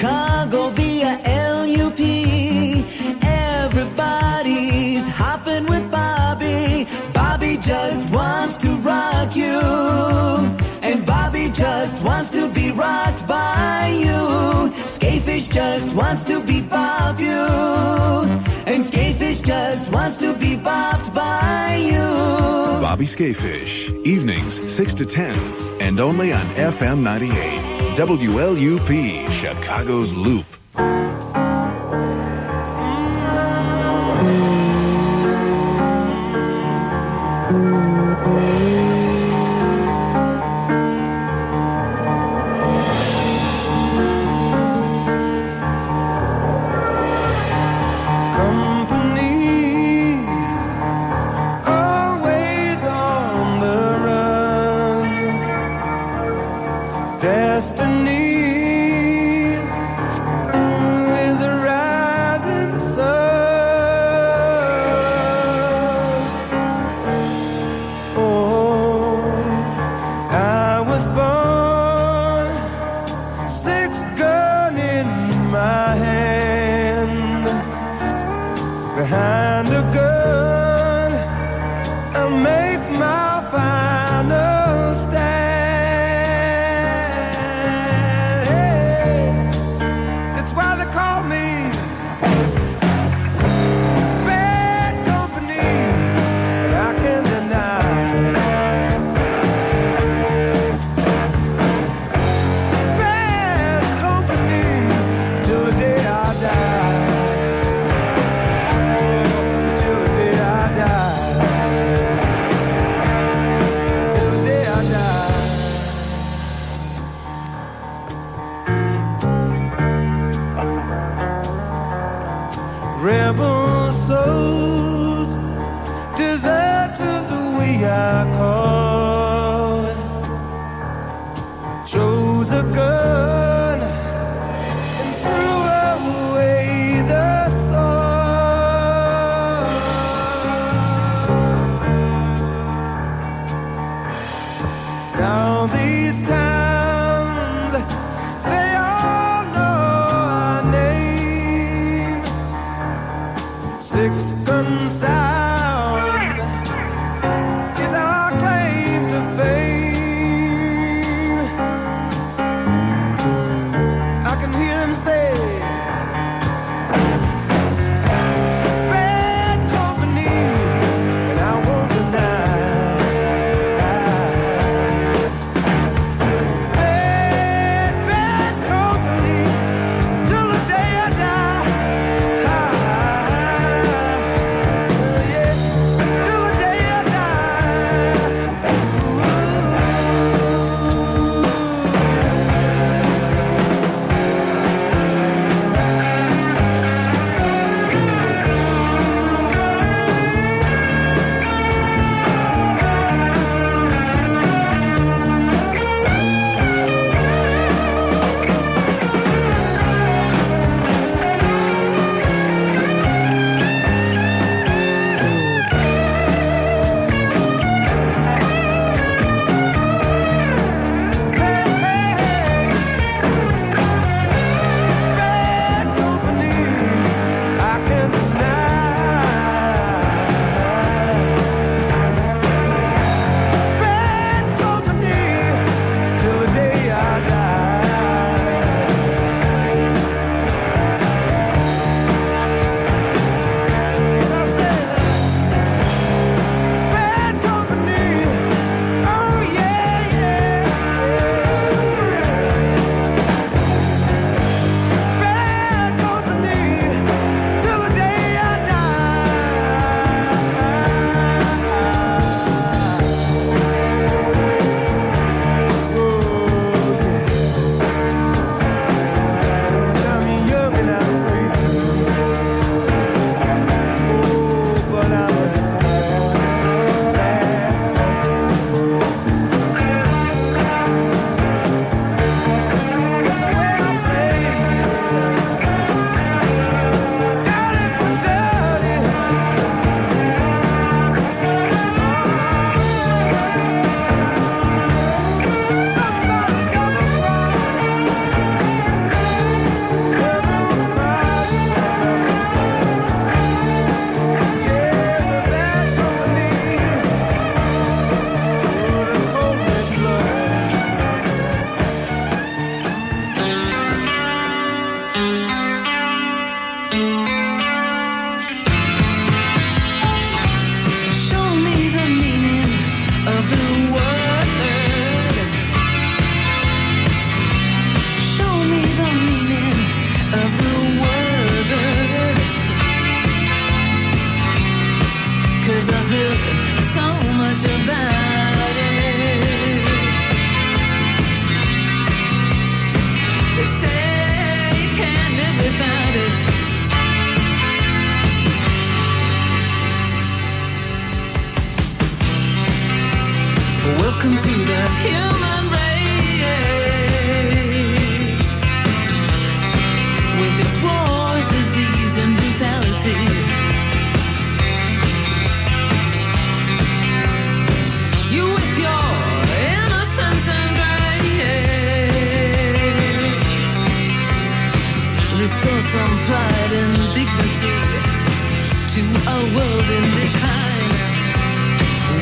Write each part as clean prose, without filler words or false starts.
Chicago via LUP. Everybody's hopping with Bobby. Bobby just wants to rock you. And Bobby just wants to be rocked by you. Skafish just wants to be bopped you. And Skafish just wants to be bopped by you. Bobby Skafish, evenings 6 to 10, and only on FM 98. WLUP, Chicago's Loop. Behind a gun, I make my final stand. Hey, it's why they call me bad company, but I can't deny. Bad company till the day I die. Rebel souls, deserters we are called. Chose a gun and threw away the sword. Now these towns, they all know our name. Six-gun sound is our claim to fame. I can hear him say, bad company, and I won't deny. Bad company till the day I die. Welcome to the human race, with its wars, disease, and brutality. You with your innocence and grace, restore some pride and dignity to a world in decline.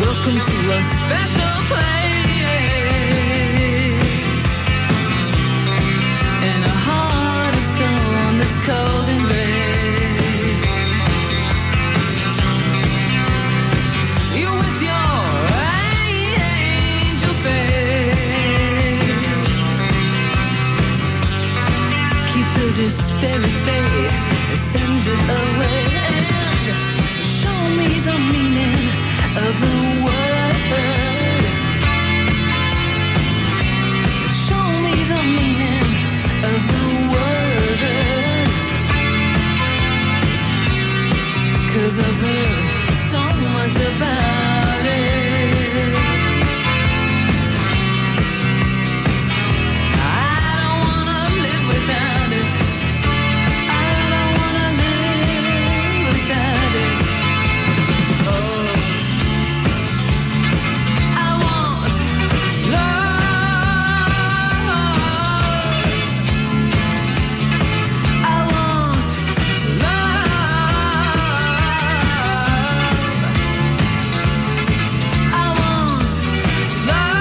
Welcome to a special place, in a heart of stone that's cold and gray. You with your angel face, keep the despair at bay, send it away, and show me the meaning of the word. Show me the meaning of the word. 'Cause I've heard so much about it. I don't wanna live without it. I don't wanna live without it. Oh, I want love. I want love. I want love.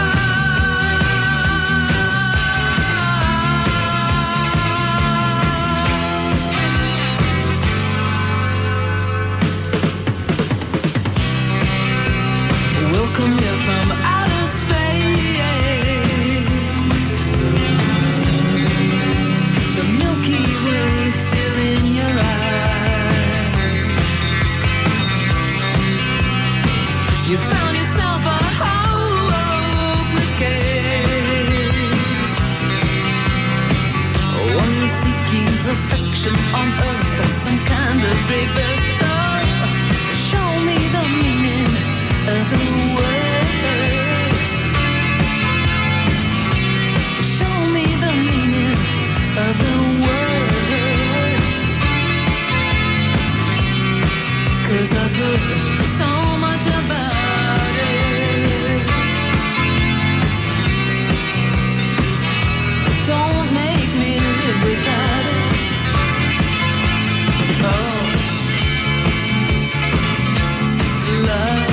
Welcome here from outer space. The Milky Way still in your eyes. You found yourself a hopeless case. One seeking perfection on earth or some kind of rebirth. So show me the meaning of the word. Show me the meaning of the word. 'Cause I've heard so much about it. Don't make me live without it. Oh, love.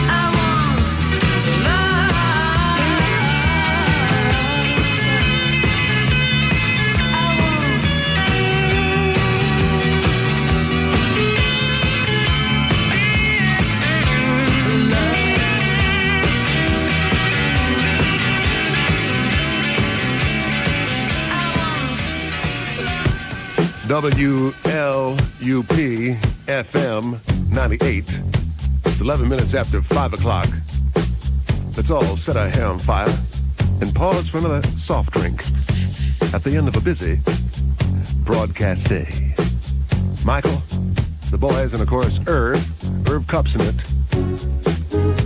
I want love. I want WLUP FM 98. It's 11 minutes after 5 o'clock. Let's all set our hair on fire and pause for another soft drink at the end of a busy broadcast day. Michael, the boys, and of course Irv Cups in it.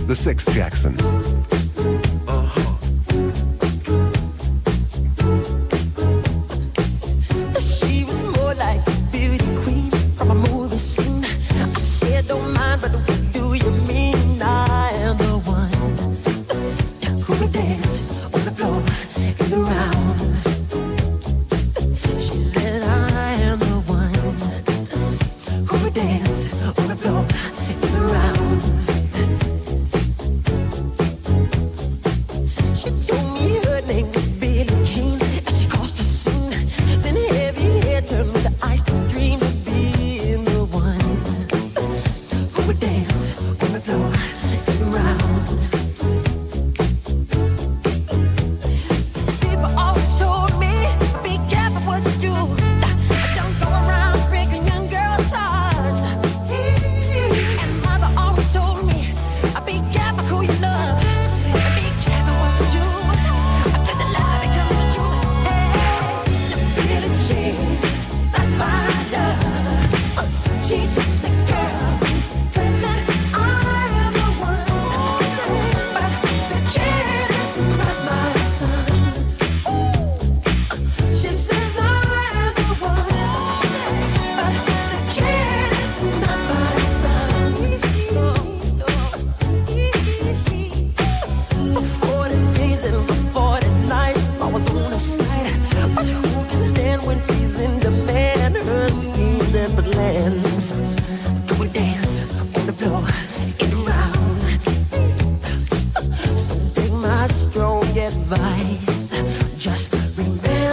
The Sixth Jackson. She was more like a beauty queen from a movie scene. I said, don't mind, but what do you mean? I am the one who would dance on the floor in the round. She said, I am the one who would dance on the floor in the round.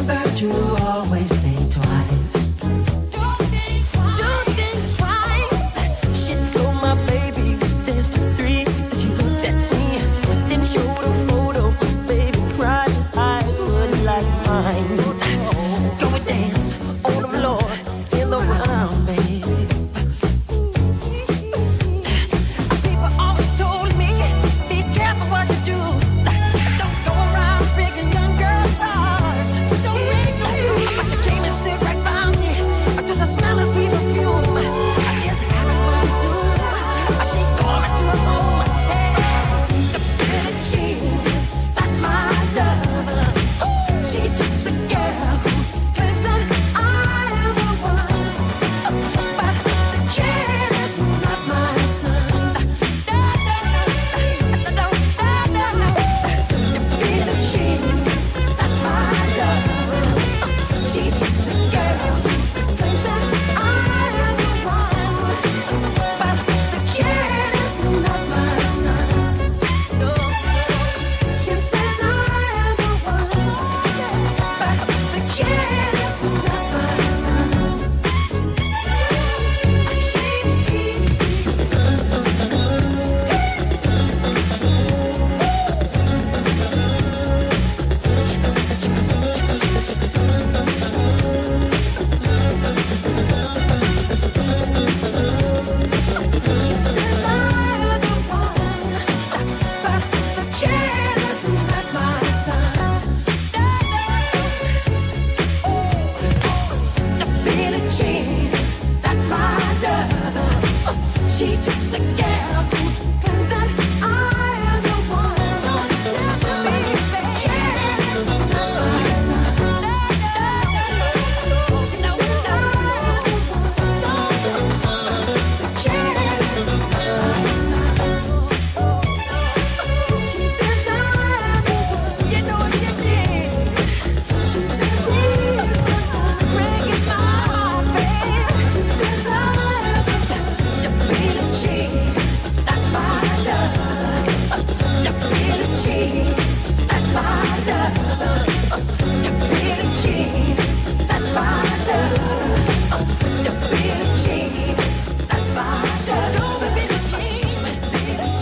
remember to always think twice. Do things twice. She told my baby there's the three. She looked at me, then showed a photo. Baby cried, his eyes were like mine. Go and dance on the floor in the round, baby. People always told me, be careful what you do. Don't go around breaking young girls' hearts. Don't break them. But you came and stood right by me. I just smell of sweet perfume. I guess Harris was soon. She called me to her home. Hey, the pretty jeans, that's my love. She's just a girl who claims that I am the one. But the kid is not my son. The pretty jeans, that's my love. She's just a girl who claims that I am the one. But the kid is not my son. No, she says I am the one. But the kid is not my son. She's just a girl who claims that I am the one. The kid is not my son. She knows I am the one. The kid is not my son. She says I am the one. You know you did. She says he's my son. Breaking my heart, babe. She says I am the one. The pretty jeans, that's my love. The pretty jeans, that's my love. The pretty jeans, that's my love. The pretty jeans, that's my love.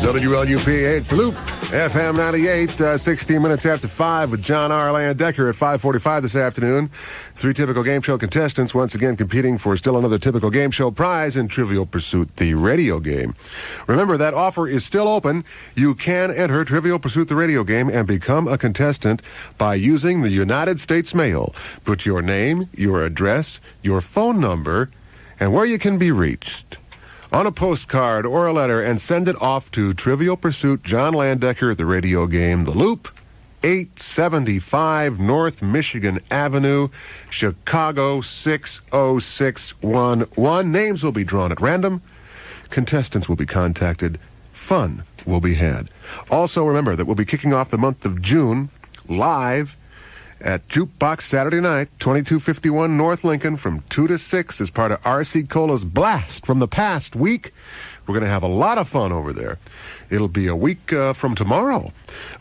WLUP, it's Loop, FM 98, 16 minutes after 5 with John R. Landecker at 5:45 this afternoon. 3 typical game show contestants once again competing for still another typical game show prize in Trivial Pursuit, the radio game. Remember, that offer is still open. You can enter Trivial Pursuit, the radio game, and become a contestant by using the United States Mail. Put your name, your address, your phone number, and where you can be reached on a postcard or a letter, and send it off to Trivial Pursuit, John Landecker, the radio game, The Loop, 875 North Michigan Avenue, Chicago 60611. Names will be drawn at random. Contestants will be contacted. Fun will be had. Also remember that we'll be kicking off the month of June live at Jukebox Saturday night, 2251 North Lincoln from 2 to 6 as part of R.C. Cola's Blast from the past week. We're going to have a lot of fun over there. It'll be a week from tomorrow.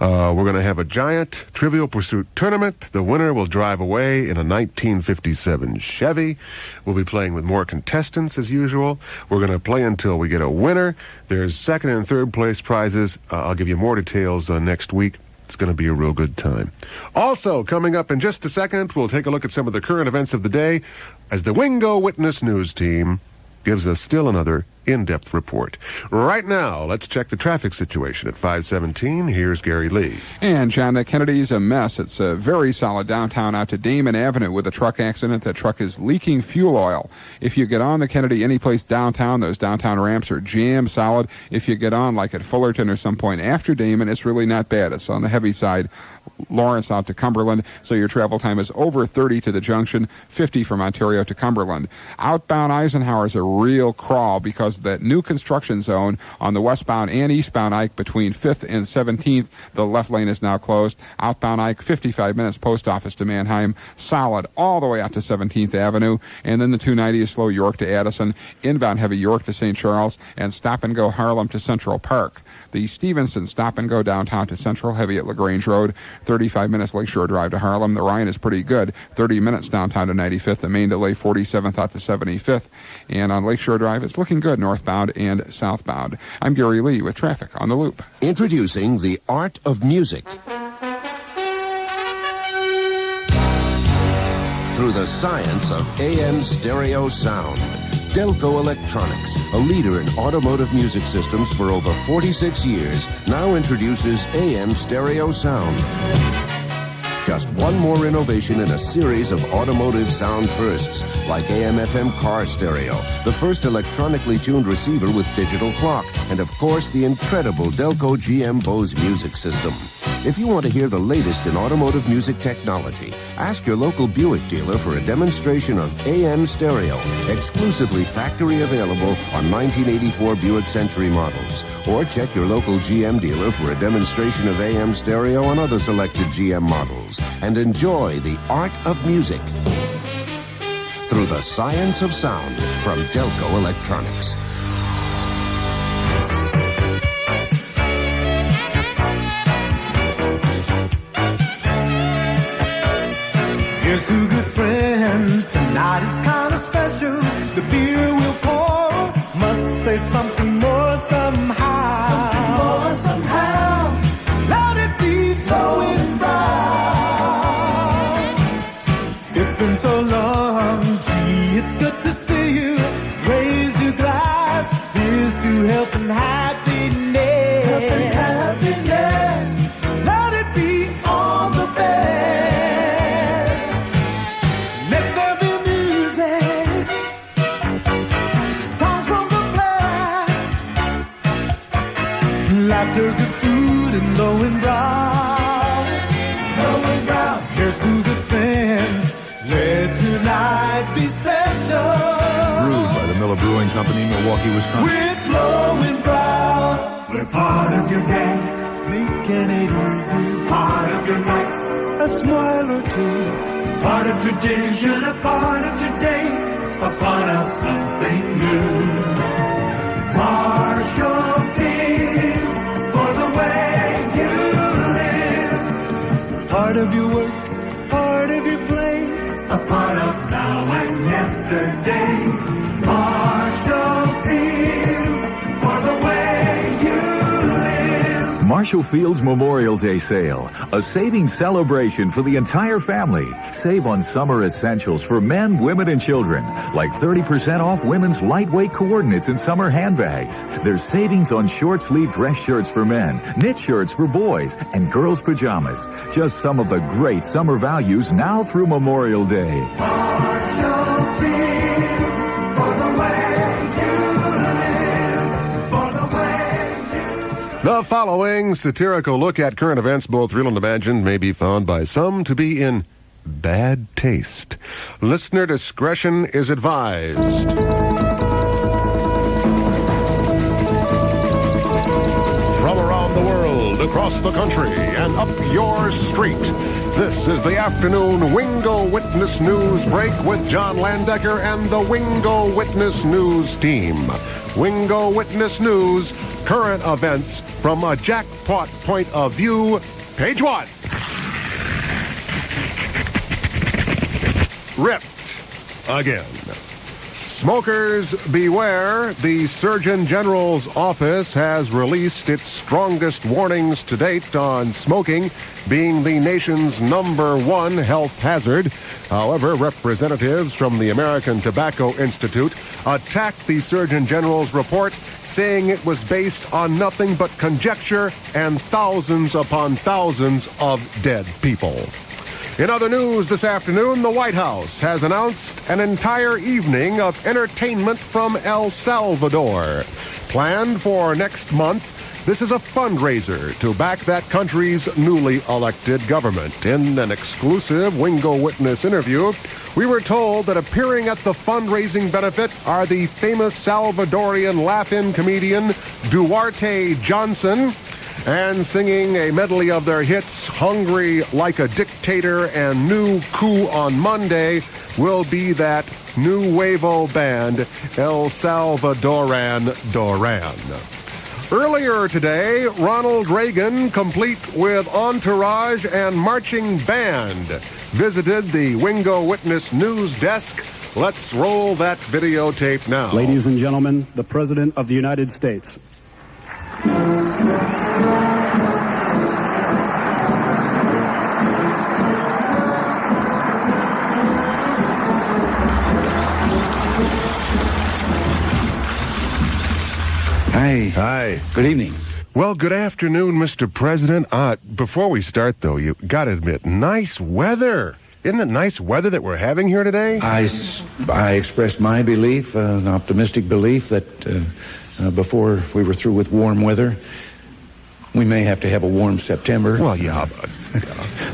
We're going to have a giant Trivial Pursuit tournament. The winner will drive away in a 1957 Chevy. We'll be playing with more contestants as usual. We're going to play until we get a winner. There's second and third place prizes. I'll give you more details next week. It's going to be a real good time. Also, coming up in just a second, we'll take a look at some of the current events of the day as the Wingo Witness News team gives us still another in-depth report. Right now, let's check the traffic situation at 517. Here's Gary Lee. And, John, the Kennedy's a mess. It's a very solid downtown out to Damon Avenue with a truck accident. The truck is leaking fuel oil. If you get on the Kennedy any place downtown, those downtown ramps are jammed solid. If you get on, like at Fullerton or some point after Damon, it's really not bad. It's on the heavy side. Lawrence out to Cumberland, so your travel time is over 30 to the junction, 50 from Ontario to Cumberland. Outbound Eisenhower is a real crawl because of that new construction zone on the westbound and eastbound Ike between 5th and 17th. The left lane is now closed. Outbound Ike, 55 minutes, post office to Manheim, solid all the way out to 17th Avenue. And then the 290 is slow York to Addison, inbound heavy York to St. Charles, and stop and go Harlem to Central Park. The Stevenson Stop and Go downtown to Central, heavy at LaGrange Road. 35 minutes Lakeshore Drive to Harlem. The Ryan is pretty good. 30 minutes downtown to 95th. The main delay 47th out to 75th. And on Lakeshore Drive, it's looking good northbound and southbound. I'm Gary Lee with traffic on the Loop. Introducing the art of music. Through the science of AM stereo sound. Delco Electronics, a leader in automotive music systems for over 46 years, now introduces AM stereo sound. Just one more innovation in a series of automotive sound firsts, like AM/FM car stereo, the first electronically tuned receiver with digital clock, and of course the incredible Delco GM Bose music system. If you want to hear the latest in automotive music technology, ask your local Buick dealer for a demonstration of AM stereo, exclusively factory available on 1984 Buick Century models. Or check your local GM dealer for a demonstration of AM stereo on other selected GM models. And enjoy the art of music through the science of sound from Delco Electronics. Here's two good friends. Tonight is kind of special. The beer we'll pour must say something more somehow. Something more somehow. Let it be flowing round. It's been so long, gee, it's good to see you. Raise your glass. Here's to health and happiness. Health and happiness. Let it be all the best. Laughter, good food, and glowing brown. Glowing brown. Here's to good friends. Let tonight be special. Brewed by the Miller Brewing Company, Milwaukee, Wisconsin. With glowing brown. We're part of your day, making it easy. Part of your nights, a smile or two. Part of tradition, a part of today, a part of something new. Marshall Fields, for the way you live. Part of your work, part of your play, a part of now and yesterday. Marshall Fields, for the way you live. Marshall Field's Memorial Day Sale, a saving celebration for the entire family. Save on summer essentials for men, women, and children, like 30% off women's lightweight coordinates and summer handbags. There's savings on short-sleeve dress shirts for men, knit shirts for boys, and girls' pajamas. Just some of the great summer values now through Memorial Day. Marshall Fields, for the way you live, for the way you live. The following satirical look at current events, both real and imagined, may be found by some to be in bad taste. Listener discretion is advised. From around the world, across the country, and up your street, this is the afternoon Wingo Witness News Break with John Landecker and the Wingo Witness News team. Wingo Witness News, current events from a jackpot point of view, page 1. Ripped again. Smokers beware. The Surgeon General's office has released its strongest warnings to date on smoking being the nation's #1 health hazard. However, representatives from the American Tobacco Institute attacked the Surgeon General's report, saying it was based on nothing but conjecture and thousands upon thousands of dead people. In other news this afternoon, the White House has announced an entire evening of entertainment from El Salvador. Planned for next month, this is a fundraiser to back that country's newly elected government. In an exclusive Wingo Witness interview, we were told that appearing at the fundraising benefit are the famous Salvadorian laugh-in comedian Duarte Johnson, and singing a medley of their hits, Hungry Like a Dictator and New Coup on Monday, will be that Nuevo band, El Salvadoran Doran. Earlier today, Ronald Reagan, complete with entourage and marching band, visited the Wingo Witness News Desk. Let's roll that videotape now. Ladies and gentlemen, the President of the United States. Hi. Good evening. Well, good afternoon, Mr. President. Before we start, though, you got to admit, nice weather. Isn't it nice weather that we're having here today? I expressed my belief, an optimistic belief, that before we were through with warm weather, we may have to have a warm September. Well, yeah.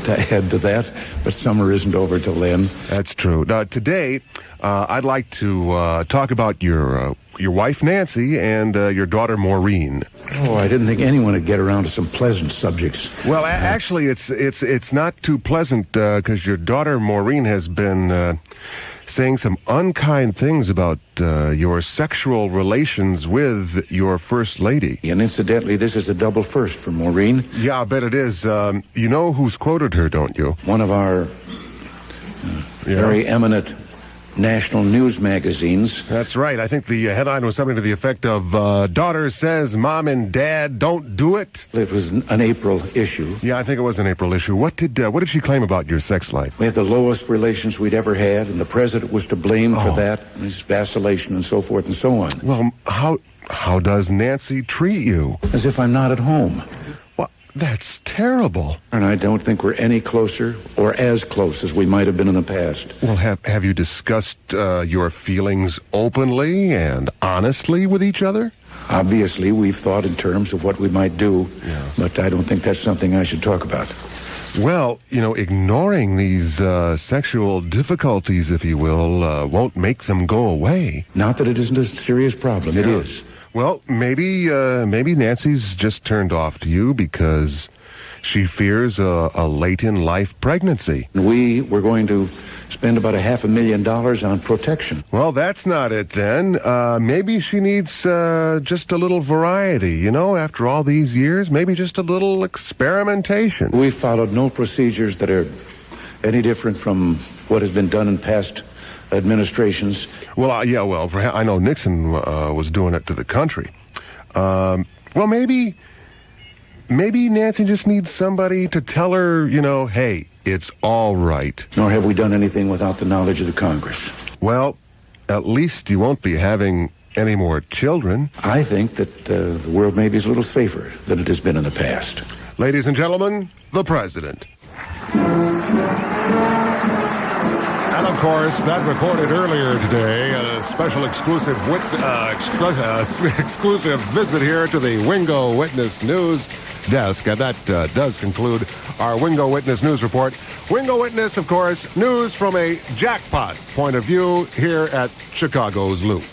To add to that, but summer isn't over till then. That's true. Today, I'd like to talk about your wife, Nancy, and your daughter, Maureen. Oh, I didn't think anyone would get around to some pleasant subjects. Well, actually, it's not too pleasant because your daughter, Maureen, has been saying some unkind things about your sexual relations with your First Lady. And incidentally, this is a double first for Maureen. Yeah, I bet it is. You know who's quoted her, don't you? One of our very eminent national news magazines. That's right. I think the headline was something to the effect of, daughter says mom and dad don't do it. It was an April issue. Yeah, I think it was an April issue. What did she claim about your sex life? We had the lowest relations we'd ever had, and the president was to blame for that, his vacillation and so forth and so on. Well, how does Nancy treat you? As if I'm not at home. Well, that's terrible. And I don't think we're any closer or as close as we might have been in the past. Well, have you discussed your feelings openly and honestly with each other? Obviously, we've thought in terms of what we might do, but I don't think that's something I should talk about. Well, ignoring these sexual difficulties, if you will, won't make them go away. Not that it isn't a serious problem. It is. Well, maybe Nancy's just turned off to you because she fears a late-in-life pregnancy. We're going to spend about $500,000 on protection. Well, that's not it then. Maybe she needs just a little variety, after all these years. Maybe just a little experimentation. We've followed no procedures that are any different from what has been done in past administrations. Well, I know Nixon was doing it to the country. Well, maybe Nancy just needs somebody to tell her, hey, it's all right. Nor have we done anything without the knowledge of the Congress. Well, at least you won't be having any more children. I think that the world maybe is a little safer than it has been in the past. Ladies and gentlemen, the President. And of course, that recorded earlier today, a special exclusive exclusive visit here to the Wingo Witness News Desk. And that does conclude our Wingo Witness News Report. Wingo Witness, of course, news from a jackpot point of view here at Chicago's Loop.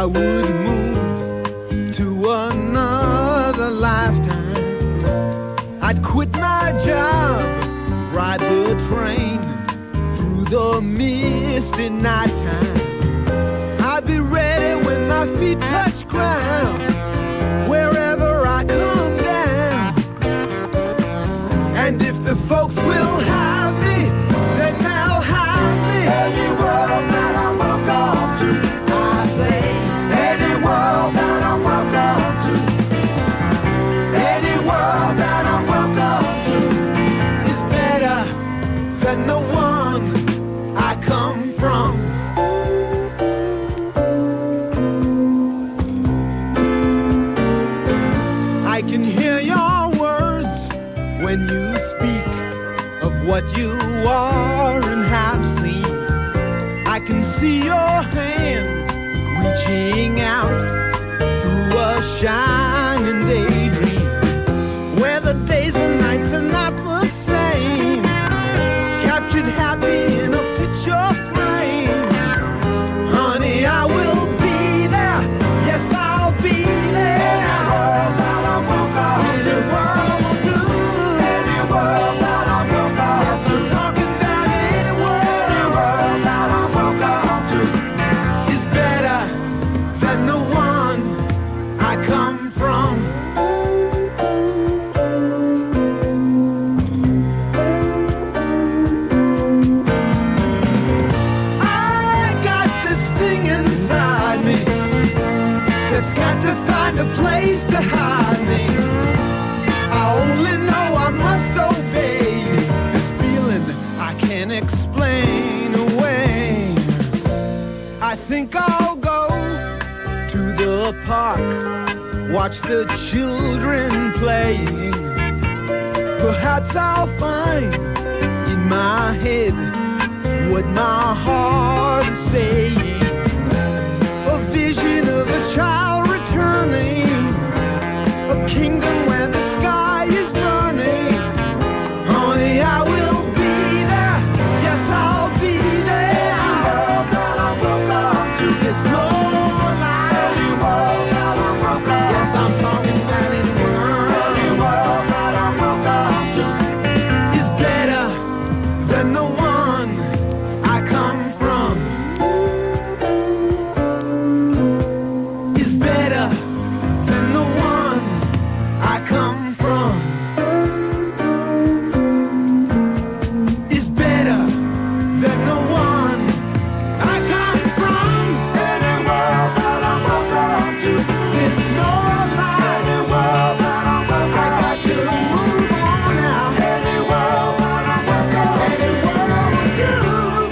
I would move to another lifetime. I'd quit my job, ride the train through the misty nighttime. I'd be ready when my feet touch ground, wherever I come down. And if the folks will have me, then they'll have me. Any world that I'm welcome to, I say. Any world that I'm welcome to, any world that I'm welcome to is better than the one I come from. I can hear your words when you speak of what you are and have seen. I can see your hand reaching out through a shining daydream, where the days and nights are not the same, captured happy in a picture frame. Honey, I will be there. Yes, I'll be there. Any world that I'm welcome to, any world will do. Any world that I'm welcome to. Yes, I'm talking about any world that I'm welcome to is better than the one I come from. I got this thing inside me that's got to find a place to hide me. I only know I must obey this feeling I can't explain away. I think I'll go to the park, watch the children playing. Perhaps I'll find in my head what my heart is saying. A vision of a child returning, a kingdom where the sky is burning. Honey, I will be there. Yes, I'll be there. Any world that I'm welcome to. There's no lie. Any world that I'm welcome. Yes, I'm talking about any world. Any world that I'm welcome to is better than the one I come from. Is better than the one I come from. Is better than the one I come from. Any world that I'm welcome to. There's no lie. Any world that I'm welcome. I got to move on now. Any world that I'm welcome. Any world will do.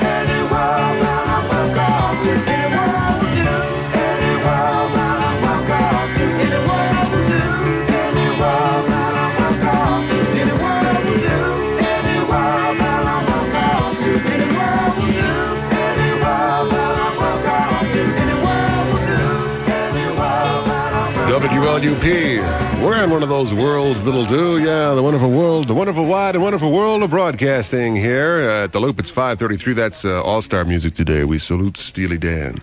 Any world that I'm welcome to. Any world will do. Any world that I'm welcome to. Any world will do. Any world that I'm welcome to. Any world will do. Any world that I'm welcome to. Any world will do. Any world that I'm welcome to. Any world will do. Any world that I'm welcome to. WLUP. We're in one of those worlds that'll do. Yeah, the wonderful world, the wonderful wide and wonderful world of broadcasting here at the Loop. It's 5:33. That's all-star music today. We salute Steely Dan.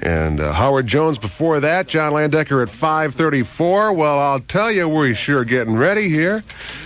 And Howard Jones before that. John Landecker at 5:34. Well, I'll tell you, we're sure getting ready here.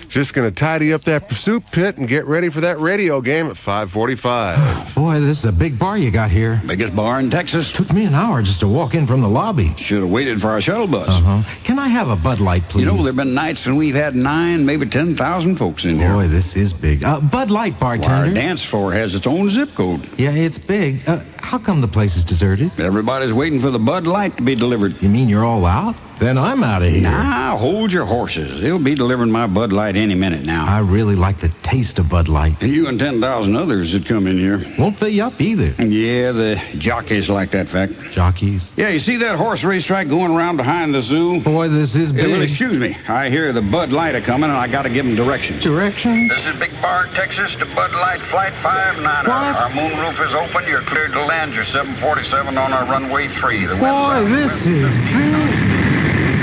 Just going to tidy up that pursuit pit and get ready for that radio game at 5:45. Boy, this is a big bar you got here. Biggest bar in Texas. Took me an hour just to walk in from the lobby. Should have waited for our shuttle bus. Can I have a Bud Light, please? You know, there have been nights when we've had 9, maybe 10,000 folks in here. Boy, this is big. Bud Light, bartender. Our dance floor has its own zip code. Yeah, it's big. How come the place is deserted? Everybody's waiting for the Bud Light to be delivered. You mean you're all out? Then I'm out of here. Now, hold your horses. They'll be delivering my Bud Light any minute now. I really like the taste of Bud Light. You and 10,000 others that come in here. Won't fill you up either. Yeah, the jockeys like that fact. Jockeys? Yeah, you see that horse racetrack going around behind the zoo? Boy, this is big. Well, excuse me. I hear the Bud Light are coming, and I got to give them directions. Directions? This is Big Bar, Texas, to Bud Light Flight 59. Our moonroof is open. You're cleared to land your 747 on our runway 3. The Boy, this is big.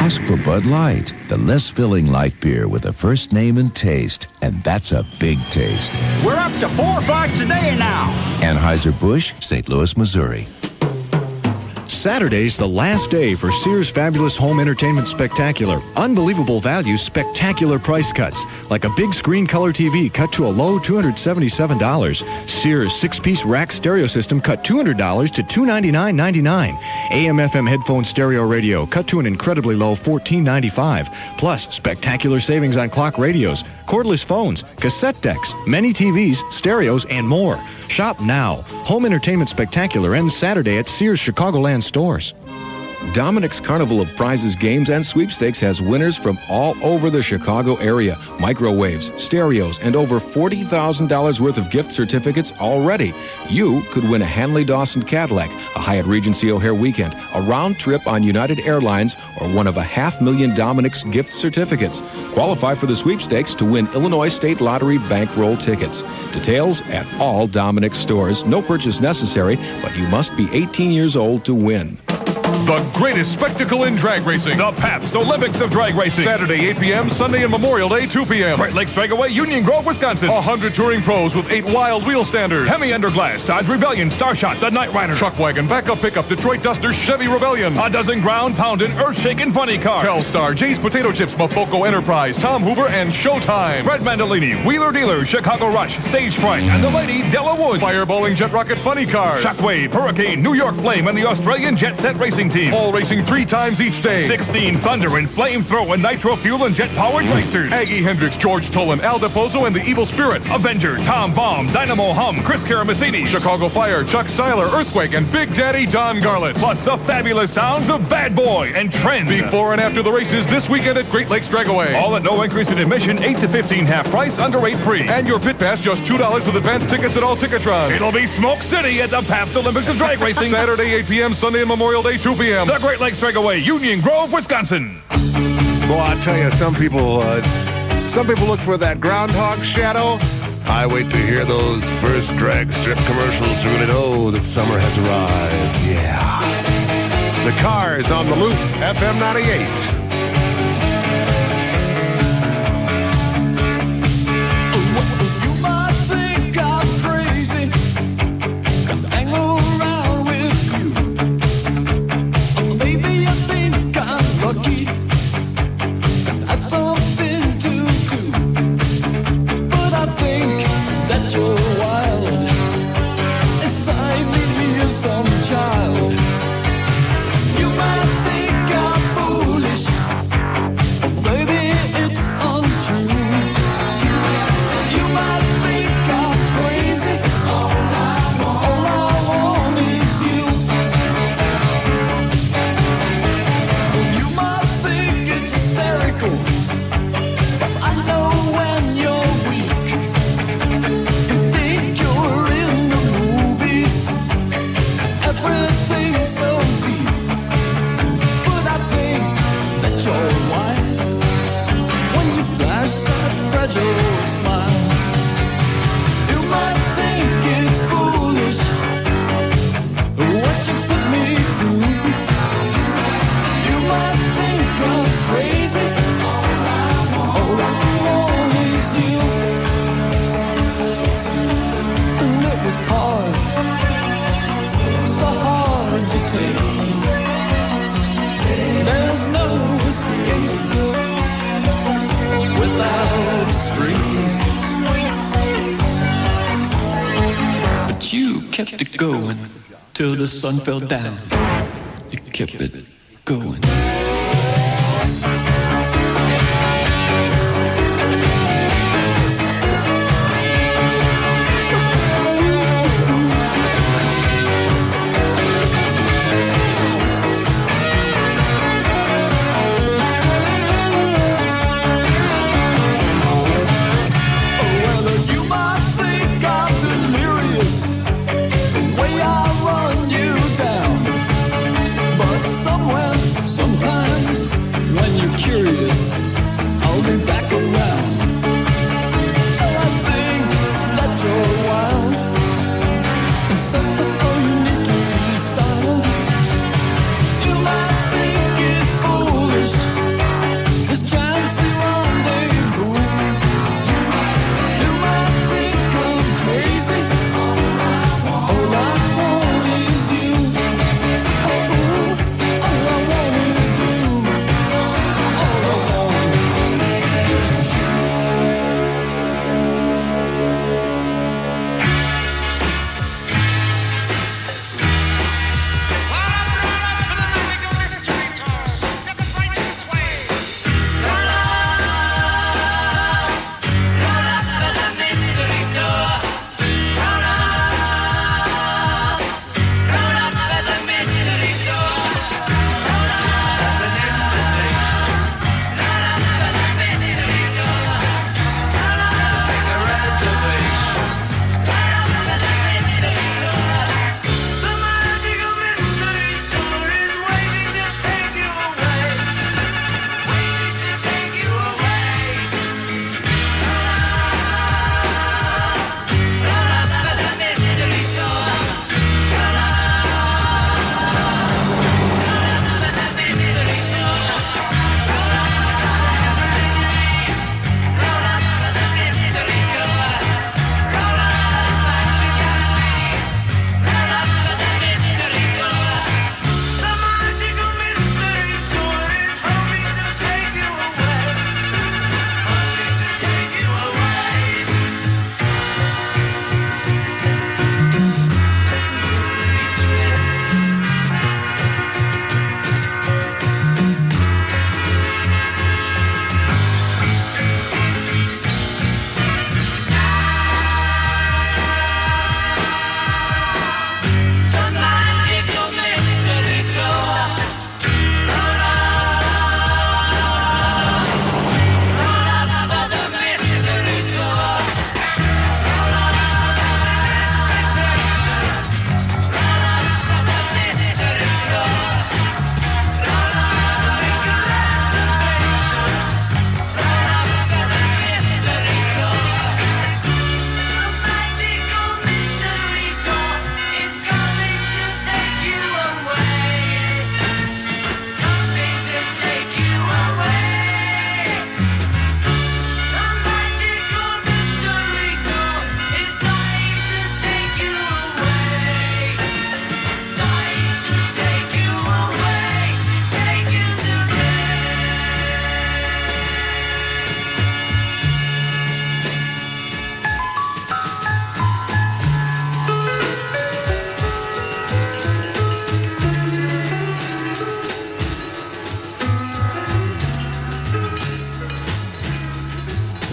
Ask for Bud Light, the less filling light beer with a first name and taste, and that's a big taste. We're up to 4 flights a day now. Anheuser-Busch, St. Louis, Missouri. Saturday's the last day for Sears Fabulous Home Entertainment Spectacular. Unbelievable value, spectacular price cuts. Like a big screen color TV cut to a low $277. Sears 6-piece rack stereo system cut $200 to $299.99. AM/FM headphone stereo radio cut to an incredibly low $14.95. Plus, spectacular savings on clock radios, cordless phones, cassette decks, many TVs, stereos, and more. Shop now. Home Entertainment Spectacular ends Saturday at Sears Chicagoland stores. Dominic's Carnival of Prizes, Games, and Sweepstakes has winners from all over the Chicago area. Microwaves, stereos, and over $40,000 worth of gift certificates already. You could win a Hanley Dawson Cadillac, a Hyatt Regency O'Hare weekend, a round trip on United Airlines, or one of a $500,000 Dominic's gift certificates. Qualify for the sweepstakes to win Illinois State Lottery bankroll tickets. Details at all Dominic's stores. No purchase necessary, but you must be 18 years old to win. The greatest spectacle in drag racing. The Pabst Olympics of Drag Racing. Saturday, 8 p.m., Sunday and Memorial Day, 2 p.m. Great Lakes Dragaway, Union Grove, Wisconsin. 100 touring pros with 8 wild wheel standards. Hemi Underglass, Dodge Rebellion, Starshot, the Night Rider. Truck Wagon, Backup Pickup, Detroit Duster, Chevy Rebellion. A dozen ground-pounding, earth-shaking funny cars. Telstar, Jay's Potato Chips, Mafoko Enterprise, Tom Hoover, and Showtime. Fred Mandolini, Wheeler Dealer, Chicago Rush, Stage Fright, and the Lady Della Woods. Fireballing Jet Rocket Funny Cars. Shockwave, Hurricane, New York Flame, and the Australian Jet Set Racing Team. All racing 3 times each day. 16 Thunder and Flamethrower, Nitro Fuel, and jet-powered racers. Aggie Hendricks, George Tolan, Al DePozo, and the Evil Spirit. Avenger, Tom Baum, Dynamo Hum, Chris Karamasini. Chicago Fire, Chuck Seiler, Earthquake, and Big Daddy Don Garlett. Plus the fabulous sounds of Bad Boy and Trend. Before and after the races this weekend at Great Lakes Dragaway. All at no increase in admission, 8 to 15 half price, under 8 free. And your pit pass just $2 with advance tickets at all Ticketrons. It'll be Smoke City at the Pabst Olympics of Drag Racing. Saturday, 8 p.m., Sunday and Memorial Day, 2 p.m. The Great Lakes Dragaway, Union Grove, Wisconsin. Well, I tell you, some people look for that groundhog shadow. I wait to hear those first drag strip commercials to really know that summer has arrived. Yeah. The Cars on the Loop, FM 98. Kept it going till the sun fell down. You kept it going. Sometimes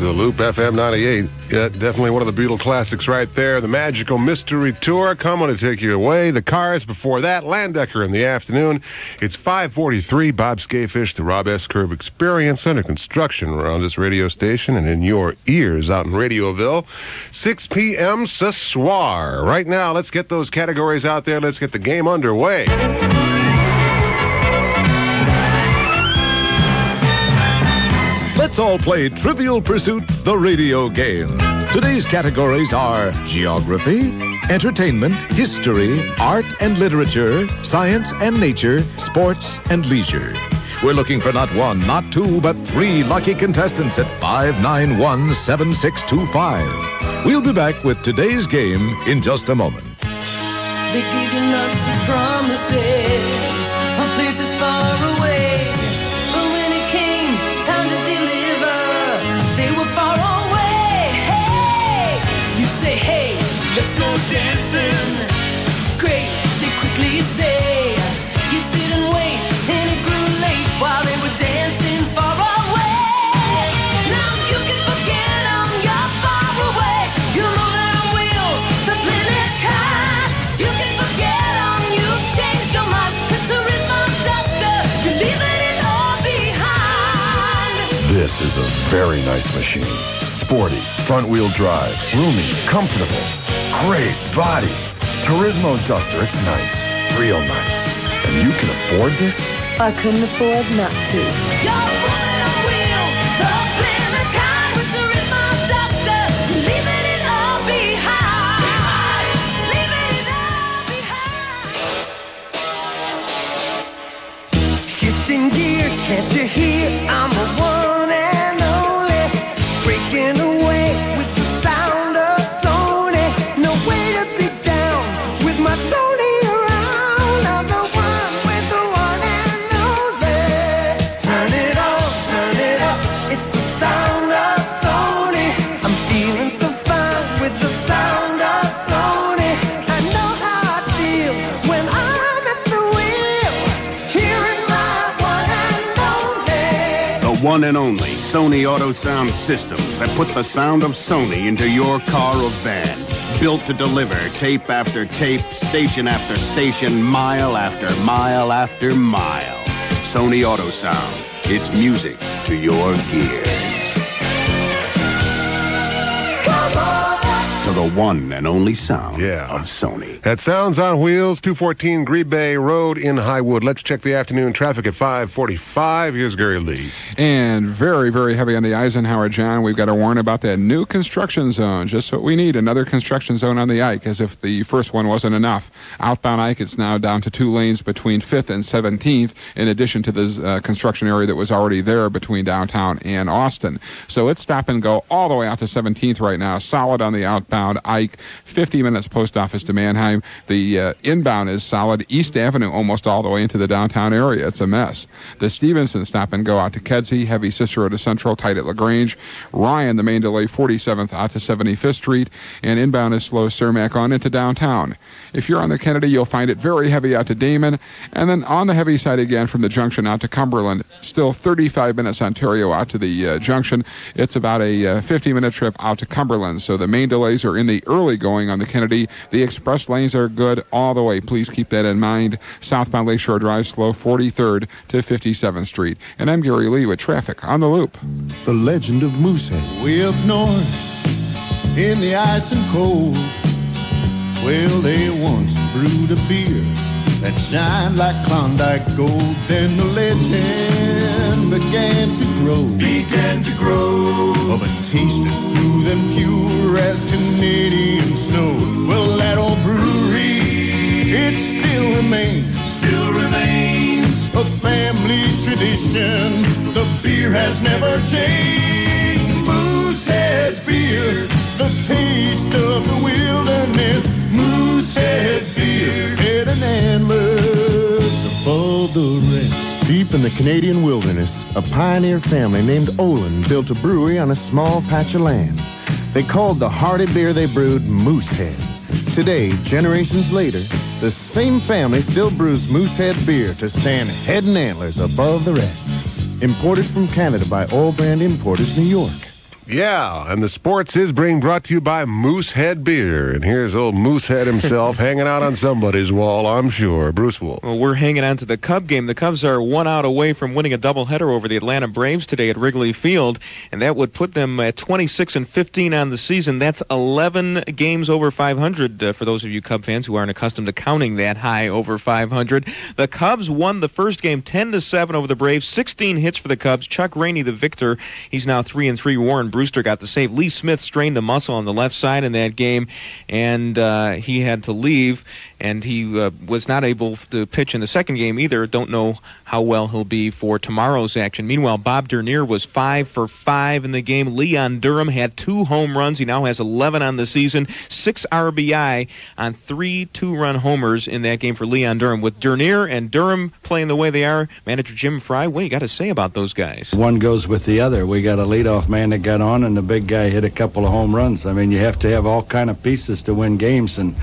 The Loop FM 98. Yeah, definitely one of the Beatle classics right there. The Magical Mystery Tour coming to take you away. The Cars before that. Landecker in the afternoon. It's 5:43. Bob Skafish, the Rob S. Curve Experience under construction around this radio station and in your ears out in Radioville. 6 p.m. ce soir. Right now, let's get those categories out there. Let's get the game underway. Let's all play Trivial Pursuit, the radio game. Today's categories are geography, entertainment, history, art and literature, science and nature, sports and leisure. We're looking for not one, not two, but three lucky contestants at 591-7625. We'll be back with today's game in just a moment. They give you lots of promises on places far away, but when it came time to deliver, they were far away. Hey, you say, hey, let's go dancing. Great, they quickly say. You sit and wait, and it grew late while they were dancing far away. Now you can forget them, you're far away. You're moving on wheels, the planet kind. You can forget them, you've changed your mind. The tourism duster, you're leaving it all behind. This is a very nice machine. Sporty, front-wheel drive, roomy, comfortable, great body. Turismo Duster, it's nice, real nice. And you can afford this? I couldn't afford not to. You're moving on wheels, the planet kind. With Turismo Duster, you're leaving it all behind. Leaving it all behind. Shifting gears, can't you hear? I'm the one and only, breaking away with the sound of Sony. No way to be down with my Sony around. I'm the one with the one and only. Turn it on, turn it up. It's the sound of Sony. I'm feeling so fine with the sound of Sony. I know how I feel when I'm at the wheel, hearing my one and only. The one and only Sony Auto Sound Systems that put the sound of Sony into your car or van. Built to deliver tape after tape, station after station, mile after mile after mile. Sony Auto Sound. It's music to your gears. To the one and only sound of Sony. That Sounds on Wheels, 214 Green Bay Road in Highwood. Let's check the afternoon traffic at 5:45. Here's Gary Lee. And very, very heavy on the Eisenhower, John. We've got to warn about that new construction zone. Just what we need, another construction zone on the Ike, as if the first one wasn't enough. Outbound Ike, it's now down to 2 lanes between 5th and 17th, in addition to the construction area that was already there between downtown and Austin. So it's stop and go all the way out to 17th right now. Solid on the outbound Ike, 50 minutes post office to Manheim. The inbound is solid. East Avenue almost all the way into the downtown area. It's a mess. The Stevenson stop and go out to Kedzie, heavy Cicero to Central, tight at LaGrange. Ryan, the main delay, 47th out to 75th Street, and inbound is slow Cermak on into downtown. If you're on the Kennedy, you'll find it very heavy out to Damon, and then on the heavy side again from the junction out to Cumberland. Still 35 minutes Ontario out to the junction. It's about a 50-minute trip out to Cumberland, so the main delays are in the early going on the Kennedy. The express lanes are good all the way. Please keep that in mind. Southbound Lakeshore Drive slow 43rd to 57th Street. And I'm Gary Lee with traffic on the Loop. The legend of Moosehead. Way up north in the ice and cold, well, they once brewed a beer that shined like Klondike gold. Then the legend began to grow. Of a taste as smooth and pure as Canadian snow. Well, that old brewery, it still remains a family tradition. The beer has never changed. Moosehead beer, the taste of the wilderness. Moosehead beer, head and antlers above the rest. Deep in the Canadian wilderness, a pioneer family named Olin built a brewery on a small patch of land. They called the hearty beer they brewed Moosehead. Today, generations later, the same family still brews Moosehead beer to stand head and antlers above the rest. Imported from Canada by All Brand Importers, New York. Yeah, and the sports is being brought to you by Moosehead Beer. And here's old Moosehead himself hanging out on somebody's wall, I'm sure. Bruce Wolf. Well, we're hanging on to the Cub game. The Cubs are 1 out away from winning a doubleheader over the Atlanta Braves today at Wrigley Field, and that would put them at 26-15 on the season. That's 11 games over 500 for those of you Cub fans who aren't accustomed to counting that high over 500. The Cubs won the first game 10-7 over the Braves. 16 hits for the Cubs. Chuck Rainey, the victor. He's now 3-3. Warren Brewster got the save. Lee Smith strained the muscle on the left side in that game, and he had to leave, and he was not able to pitch in the second game either. Don't know how well he'll be for tomorrow's action. Meanwhile, Bob Dernier was 5 for 5 in the game. Leon Durham had 2 home runs. He now has 11 on the season, 6 RBI on 3 2-run homers in that game for Leon Durham. With Dernier and Durham playing the way they are, manager Jim Fry, what do you got to say about those guys? One goes with the other. We got a leadoff man that got on, and the big guy hit a couple of home runs. I mean, you have to have all kind of pieces to win games, and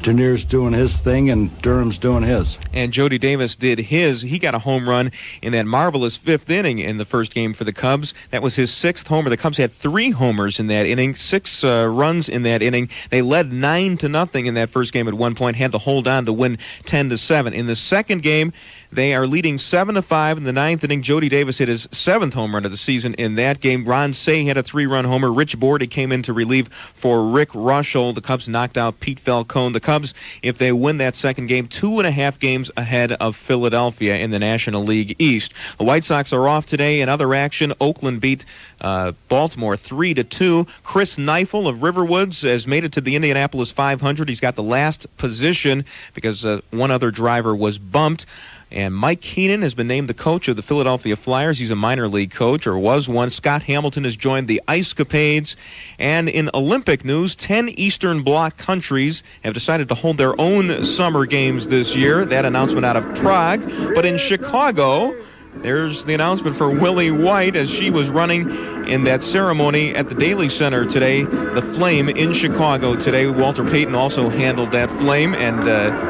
Dernier's doing his thing, and Durham's doing his. And Jody Davis did his. He got a home run in that marvelous 5th inning in the first game for the Cubs. That was his 6th homer. The Cubs had 3 homers in that inning, 6 runs in that inning. They led 9-0 in that first game at one point, had to hold on to win 10-7. In the second game, they are leading 7-5 in the 9th inning. Jody Davis hit his 7th home run of the season in that game. Ron Say had a 3-run homer. Rich Bordy came in to relieve for Rick Russell. The Cubs knocked out Pete Falcone. The Cubs, if they win that second game, 2.5 games ahead of Philadelphia in the National League East. The White Sox are off today. In other action, Oakland beat Baltimore 3-2. Chris Neifel of Riverwoods has made it to the Indianapolis 500. He's got the last position because one other driver was bumped. And Mike Keenan has been named the coach of the Philadelphia Flyers. He's a minor league coach, or was one. Scott Hamilton has joined the Ice Capades. And in Olympic news, 10 Eastern Bloc countries have decided to hold their own summer games this year. That announcement out of Prague. But in Chicago, there's the announcement for Willie White as she was running in that ceremony at the Daly Center today, the Flame in Chicago today. Walter Payton also handled that Flame and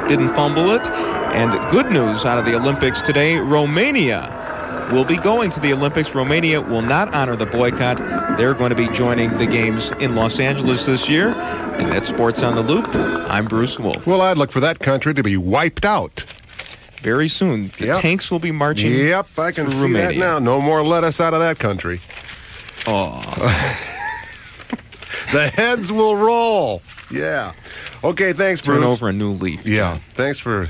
didn't fumble it. And good news out of the Olympics today, Romania will be going to the Olympics. Romania will not honor the boycott. They're going to be joining the games in Los Angeles this year. And that's Sports on the Loop. I'm Bruce Wolf. Well, I'd look for that country to be wiped out. Very soon. The tanks will be marching. Yep, I can see Romania. that now. No more lettuce out of that country. Oh. The heads will roll. Yeah. Okay, thanks, Bruce. Turn over a new leaf. Yeah. Thanks for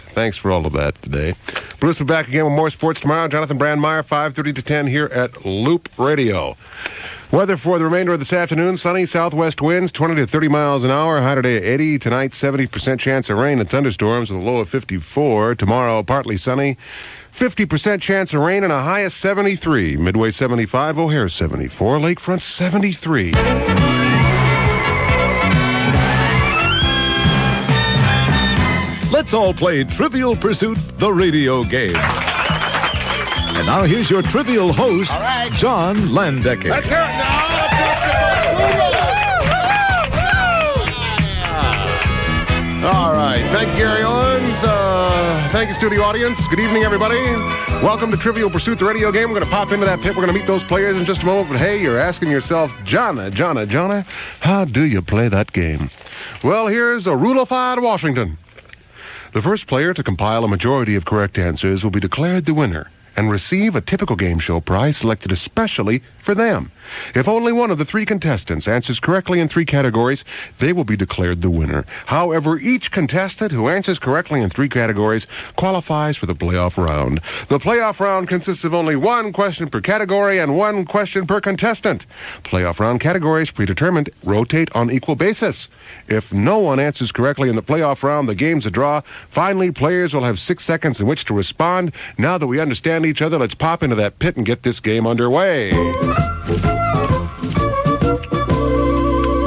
all of that today. Bruce will be back again with more sports tomorrow. Jonathan Brandmeier, 5:30 to 10 here at Loop Radio. Weather for the remainder of this afternoon, sunny southwest winds, 20 to 30 miles an hour. High today at 80. Tonight, 70% chance of rain and thunderstorms with a low of 54. Tomorrow, partly sunny. 50% chance of rain and a high of 73. Midway 75, O'Hare 74, Lakefront 73. Let's all play Trivial Pursuit, the radio game. And now here's your trivial host, John Landecker. Let's hear it now. All right. Thank you, Gary Owens. Thank you, studio audience. Good evening, everybody. Welcome to Trivial Pursuit, the radio game. We're going to pop into that pit. We're going to meet those players in just a moment. But hey, you're asking yourself, Jonna, how do you play that game? Well, here's a rulified Washington. The first player to compile a majority of correct answers will be declared the winner and receive a typical game show prize selected especially for them. If only one of the 3 contestants answers correctly in 3 categories, they will be declared the winner. However, each contestant who answers correctly in 3 categories qualifies for the playoff round. The playoff round consists of only 1 question per category and 1 question per contestant. Playoff round categories predetermined rotate on equal basis. If no one answers correctly in the playoff round, the game's a draw. Finally, players will have 6 seconds in which to respond. Now that we understand each other, let's pop into that pit and get this game underway.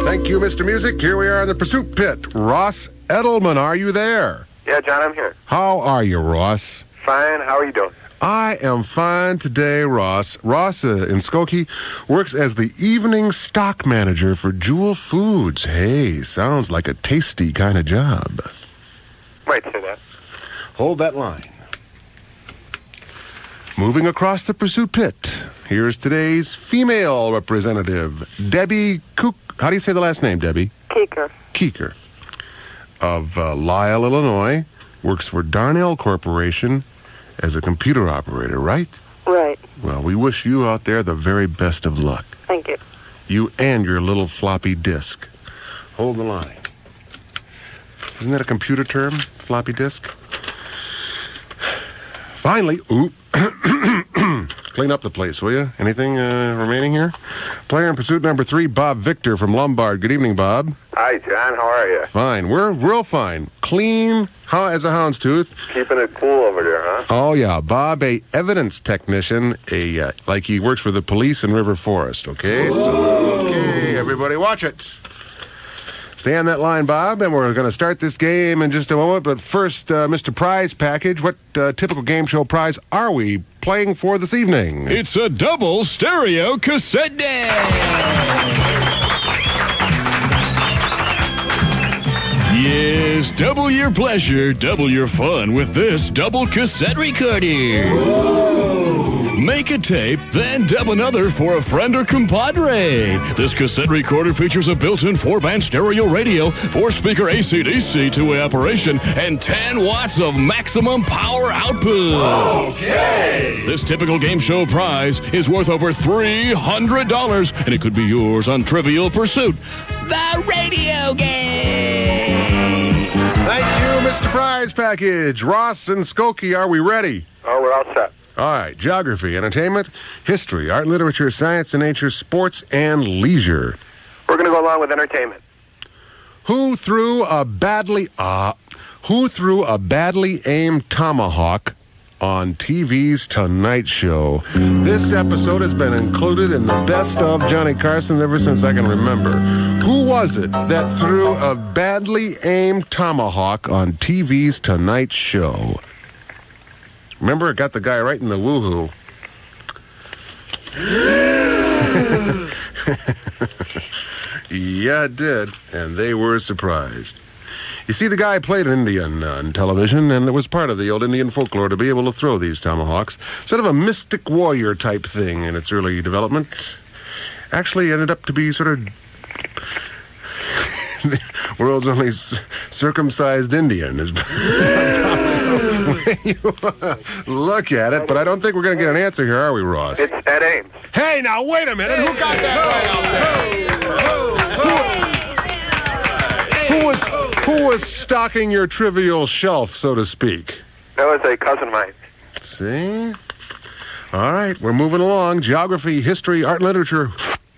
Thank you, Mr. Music. Here we are in the pursuit pit. Ross Edelman, are you there? Yeah, John, I'm here. How are you, Ross? Fine. How are you doing? I am fine today, Ross. Ross in Skokie works as the evening stock manager for Jewel Foods. Hey, sounds like a tasty kind of job. Might say that. Hold that line. Moving across the pursuit pit, Here's today's female representative, Debbie Cook. How do you say the last name, Debbie? Keeker. Keeker. Of Lyle, Illinois. Works for Darnell Corporation as a computer operator, right? Right. Well, we wish you out there the very best of luck. Thank you. You and your little floppy disk. Hold the line. Isn't that a computer term? Floppy disk? Finally, clean up the place, will you? Anything remaining here? Player in pursuit number 3, Bob Victor from Lombard. Good evening, Bob. Hi, John. How are you? Fine. We're real fine. Clean as a houndstooth. Keeping it cool over there, huh? Oh, yeah. Bob, a evidence technician, like he works for the police in River Forest, okay? Okay, everybody watch it. Stay on that line, Bob, and we're going to start this game in just a moment. But first, Mr. Prize Package, what typical game show prize are we playing for this evening? It's a double stereo cassette deck. Yes, double your pleasure, double your fun with this double cassette recorder. Make a tape, then dub another for a friend or compadre. This cassette recorder features a built-in 4-band stereo radio, 4-speaker AC/DC two-way operation, and 10 watts of maximum power output. Okay. This typical game show prize is worth over $300, and it could be yours on Trivial Pursuit, the radio game. Thank you, Mr. Prize Package. Ross and Skokie, are we ready? Oh, we're all set. All right. Geography, entertainment, history, art and literature, science and nature, sports and leisure. We're going to go along with entertainment. Who threw a badly aimed tomahawk on TV's Tonight Show? This episode has been included in the best of Johnny Carson ever since I can remember. Who was it that threw a badly aimed tomahawk on TV's Tonight Show? Remember, it got the guy right in the woohoo. Yeah, it did, and they were surprised. You see, the guy played an Indian on television, and it was part of the old Indian folklore to be able to throw these tomahawks. Sort of a mystic warrior type thing in its early development. Actually ended up to be sort of the world's only circumcised Indian. Is you look at it, but I don't think we're going to get an answer here, are we, Ross? It's Ed Ames. Hey, now, wait a minute. Who got that right out there? Who was stocking your trivial shelf, so to speak? That was a cousin of mine. See? All right, we're moving along. Geography, history, art and literature.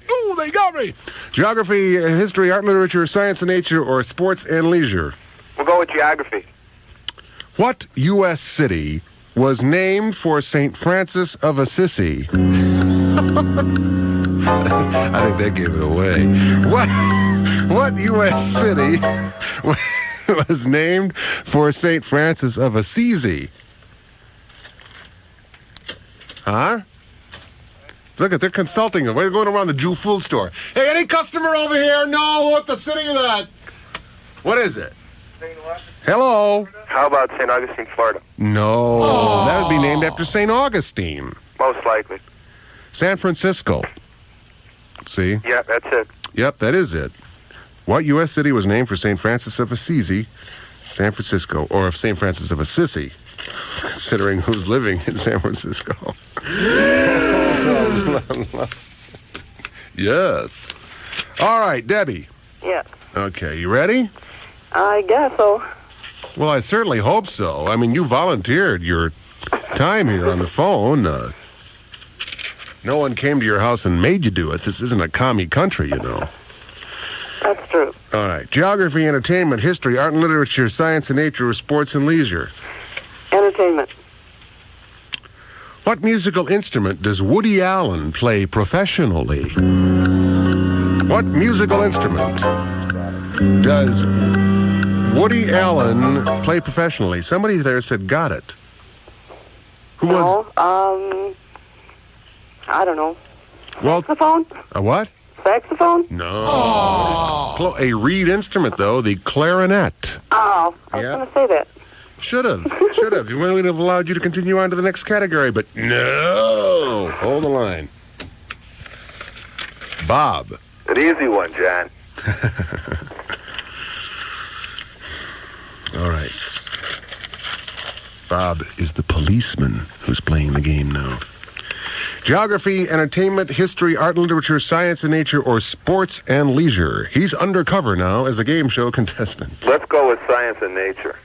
Ooh, they got me! Geography, history, art and literature, science and nature, or sports and leisure? We'll go with geography. What U.S. city was named for St. Francis of Assisi? I think they gave it away. What U.S. city was named for St. Francis of Assisi? Huh? Look they're consulting them. They're going around the Jew food store. Hey, any customer over here know what the city of that? What is it? Hello? How about St. Augustine, Florida? No, that would be named after St. Augustine. Most likely. San Francisco. See? Yeah, that's it. Yep, that is it. What U.S. city was named for St. Francis of Assisi? San Francisco, or of St. Francis of Assisi, considering who's living in San Francisco. Yes. All right, Debbie. Yes. Okay, you ready? I guess so. Well, I certainly hope so. I mean, you volunteered your time here on the phone. No one came to your house and made you do it. This isn't a commie country, you know. That's true. All right. Geography, entertainment, history, art and literature, science and nature, sports and leisure. Entertainment. What musical instrument does Woody Allen play professionally? What musical instrument does Woody Allen play professionally? Somebody there said got it. Who was? I don't know. Well, saxophone? A what? Saxophone? No. A reed instrument, though, the clarinet. Oh, I was going to say that. Should have. We would have allowed you to continue on to the next category, but no. Hold the line. Bob. An easy one, John. All right. Bob is the policeman who's playing the game now. Geography, entertainment, history, art and literature, science and nature, or sports and leisure. He's undercover now as a game show contestant. Let's go with science and nature.